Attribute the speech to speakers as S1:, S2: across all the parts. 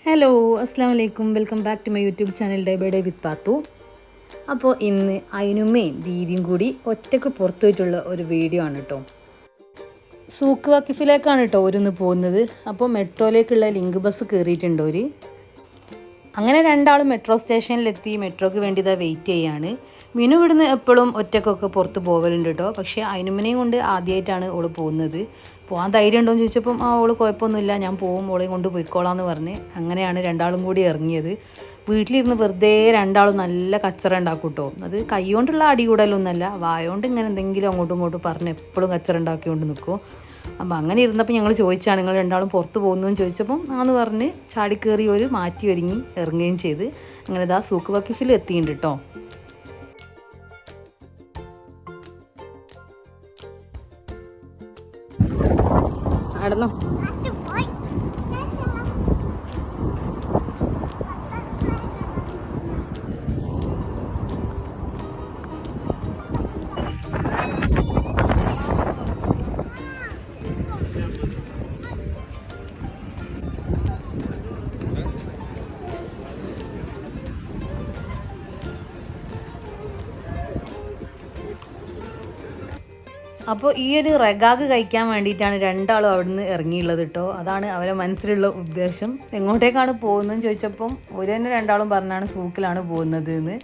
S1: Hello അസ്സാം വലൈക്കും welcome back to my YouTube channel day by day with Pathu. അപ്പോൾ ഇന്ന് അയിനുമ്മയും ദീദിയും കൂടി ഒറ്റയ്ക്ക് പുറത്തു പോയിട്ടുള്ള ഒരു വീഡിയോ ആണ് കേട്ടോ. സൂക്ക് വക്കിഫിലേക്കാണ് കേട്ടോ ഒരുന്ന് പോകുന്നത്. അപ്പോൾ മെട്രോയിലേക്കുള്ള ലിങ്ക് ബസ് കയറിയിട്ടുണ്ട് ഒരു. അങ്ങനെ രണ്ടാളും മെട്രോ സ്റ്റേഷനിലെത്തി മെട്രോയ്ക്ക് വേണ്ടി ഇതാ വെയിറ്റ് ചെയ്യാണ്. മിനു ഇവിടുന്ന് എപ്പോഴും ഒറ്റക്കൊക്കെ പുറത്ത് പോകലുണ്ട് കേട്ടോ. പക്ഷേ അയിനുമ്മനെയും കൊണ്ട് ആദ്യമായിട്ടാണ് ഓള് പോകുന്നത്. പോകാൻ ധൈര്യം ഉണ്ടോ എന്ന് ചോദിച്ചപ്പം ഓള് കുഴപ്പമൊന്നുമില്ല, ഞാൻ പോവും, ഓളെയും കൊണ്ട് പോയിക്കോളാമെന്ന് പറഞ്ഞ് അങ്ങനെയാണ് രണ്ടാളും കൂടി ഇറങ്ങിയത്. വീട്ടിലിരുന്ന് വെറുതെ രണ്ടാളും നല്ല കച്ചറ ഉണ്ടാക്കും കേട്ടോ. അത് കൈകൊണ്ടുള്ള അടി കൂടലൊന്നുമല്ല, വായോണ്ട് ഇങ്ങനെ എന്തെങ്കിലും അങ്ങോട്ടും ഇങ്ങോട്ടും പറഞ്ഞ് എപ്പോഴും കച്ചറ ഉണ്ടാക്കിക്കൊണ്ട് നിൽക്കും. അപ്പം അങ്ങനെ ഇരുന്നപ്പോൾ ഞങ്ങൾ ചോദിച്ചാണ് നിങ്ങൾ രണ്ടാളും പുറത്ത് പോകുന്നതെന്ന് ചോദിച്ചപ്പം ആന്ന് പറഞ്ഞ് ചാടിക്കേറി ഒരു മാറ്റി ഒരുങ്ങി ഇറങ്ങുകയും ചെയ്ത് അങ്ങനെ ഇതാ സൂക്ക് വക്കിഫിൽ എത്തിയിട്ടുണ്ട് കേട്ടോ. നടന്നോ അപ്പോൾ ഈ ഒരു റഗാഗ് കഴിക്കാൻ വേണ്ടിയിട്ടാണ് രണ്ടാളും അവിടുന്ന് ഇറങ്ങിയുള്ളത് കേട്ടോ. അതാണ് അവരെ മനസ്സിലുള്ള ഉദ്ദേശം. എങ്ങോട്ടേക്കാണ് പോകുന്നതെന്ന് ചോദിച്ചപ്പം ഒരു തന്നെ രണ്ടാളും പറഞ്ഞാണ് സൂക്കിലാണ് പോകുന്നത് എന്ന്.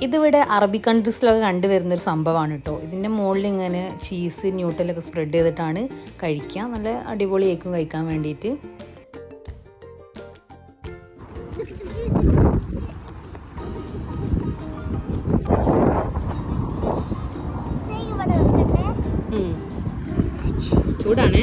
S1: ഇതിവിടെ അറബി കൺട്രീസിലൊക്കെ കണ്ടുവരുന്നൊരു സംഭവമാണ് കേട്ടോ. ഇതിൻ്റെ മുകളിൽ ഇങ്ങനെ ചീസ് ന്യൂട്ടലൊക്കെ സ്പ്രെഡ് ചെയ്തിട്ടാണ് കഴിക്കുക. നല്ല അടിപൊളിയായിരിക്കും കഴിക്കാൻ വേണ്ടിയിട്ട്. ചൂടാണ്.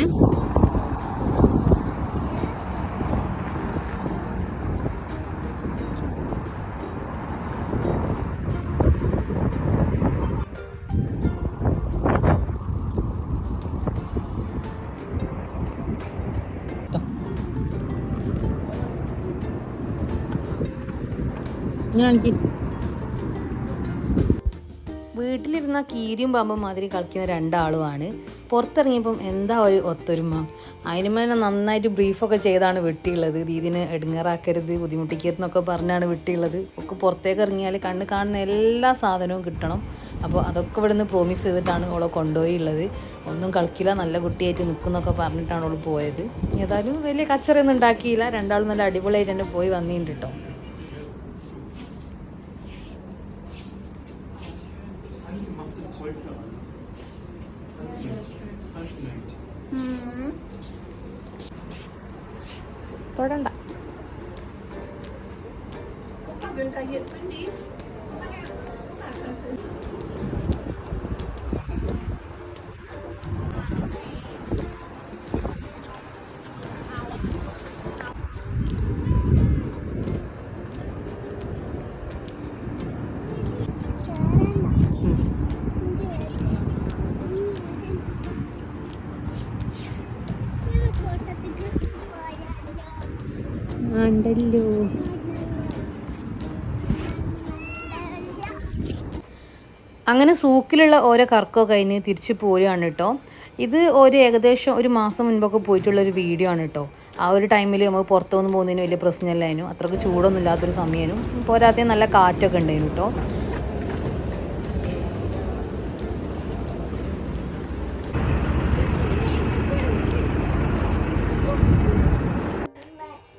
S1: വീട്ടിലിരുന്ന കീരിയും പാമ്പും മാതിരി കളിക്കുന്ന രണ്ടാളുമാണ്. പുറത്തിറങ്ങിയപ്പം എന്താ ഒരു ഒത്തൊരുമ. അതിനുമേലെ നന്നായിട്ട് ബ്രീഫൊക്കെ ചെയ്താണ് വിട്ടിയുള്ളത്. ദീദിനെ എടുങ്ങാറാക്കരുത്, ബുദ്ധിമുട്ടിക്കരുതെന്നൊക്കെ പറഞ്ഞാണ് വിട്ടിയുള്ളത്. ഒക്കെ പുറത്തേക്ക് ഇറങ്ങിയാൽ കണ്ണ് കാണുന്ന എല്ലാ സാധനവും കിട്ടണം. അപ്പോൾ അതൊക്കെ ഇവിടെ നിന്ന് പ്രോമിസ് ചെയ്തിട്ടാണ് ഓളെ കൊണ്ടുപോയുള്ളത്. ഒന്നും കളിക്കില്ല, നല്ല കുട്ടിയായിട്ട് നിൽക്കുന്നൊക്കെ പറഞ്ഞിട്ടാണ് ഓൾ പോയത്. ഏതായാലും വലിയ കച്ചറയൊന്നും ഉണ്ടാക്കിയില്ല. രണ്ടാളും നല്ല അടിപൊളിയായിട്ട് തന്നെ പോയി വന്നിട്ടുണ്ട് കേട്ടോ. തൊടണ്ട. ഉണ്ടല്ലോ. അങ്ങനെ സൂക്കിലുള്ള ഓരോ കറക്കോ കഴിഞ്ഞ് തിരിച്ച് പോരുകയാണ് കേട്ടോ. ഇത് ഏകദേശം ഒരു മാസം മുൻപൊക്കെ പോയിട്ടുള്ളൊരു വീഡിയോ ആണ് കേട്ടോ. ആ ഒരു ടൈമിൽ നമുക്ക് പുറത്തൊന്നും പോകുന്നതിന് വലിയ പ്രശ്നമില്ലായിരുന്നു. അത്രയ്ക്ക് ചൂടൊന്നും ഇല്ലാത്തൊരു സമയനും പോരാതെ നല്ല കാറ്റൊക്കെ ഉണ്ടായിരുന്നു കേട്ടോ.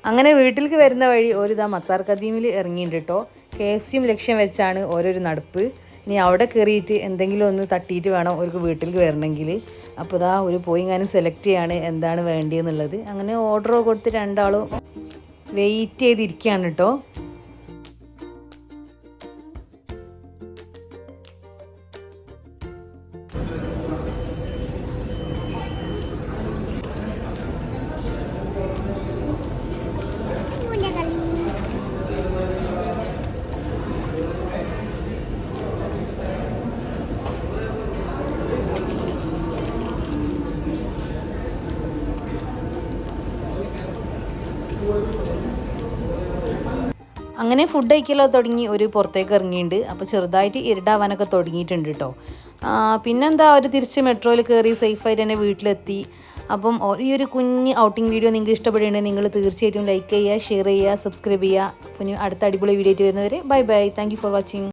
S1: അങ്ങനെ വീട്ടിലേക്ക് വരുന്ന വഴി ഇതാ മത്താർ കദീമിൽ ഇറങ്ങിയിട്ടുണ്ട് കേട്ടോ. KFC ലക്ഷ്യം വെച്ചാണ് ഓരോരു നടപ്പ്. ഇനി അവിടെ കയറിയിട്ട് എന്തെങ്കിലും ഒന്ന് തട്ടിയിട്ട് വേണം അവർക്ക് വീട്ടിലേക്ക് വരണമെങ്കിൽ. അപ്പോൾ ഇതാ ഒരു പോയിങ്ങാനും സെലക്ട് ചെയ്യാണ് എന്താണ് വേണ്ടിയെന്നുള്ളത്. അങ്ങനെ ഓർഡർ കൊടുത്ത് രണ്ടാളും വെയിറ്റ് ചെയ്തിരിക്കുകയാണ് കേട്ടോ. അങ്ങനെ ഫുഡ് കഴിക്കലൊക്കെ തുടങ്ങി ഒരു പുറത്തേക്ക് ഇറങ്ങിയിട്ടുണ്ട്. അപ്പോൾ ചെറുതായിട്ട് ഇരുടാവാനൊക്കെ തുടങ്ങിയിട്ടുണ്ട് കേട്ടോ. പിന്നെന്താ ഒരു തിരിച്ച് മെട്രോയിൽ കയറി സേഫായിട്ട് തന്നെ വീട്ടിലെത്തി. അപ്പം ഈ ഒരു കുഞ്ഞ് ഔട്ടിംഗ് വീഡിയോ നിങ്ങൾക്ക് ഇഷ്ടപ്പെടുകയാണെങ്കിൽ നിങ്ങൾ തീർച്ചയായിട്ടും ലൈക്ക് ചെയ്യുക, ഷെയർ ചെയ്യുക, സബ്സ്ക്രൈബ് ചെയ്യുക. അപ്പോൾ ഇനി അടുത്ത അടിപൊളി വീഡിയോ ആയിട്ട് വരുന്നവരെ bye bye. Thank you for watching.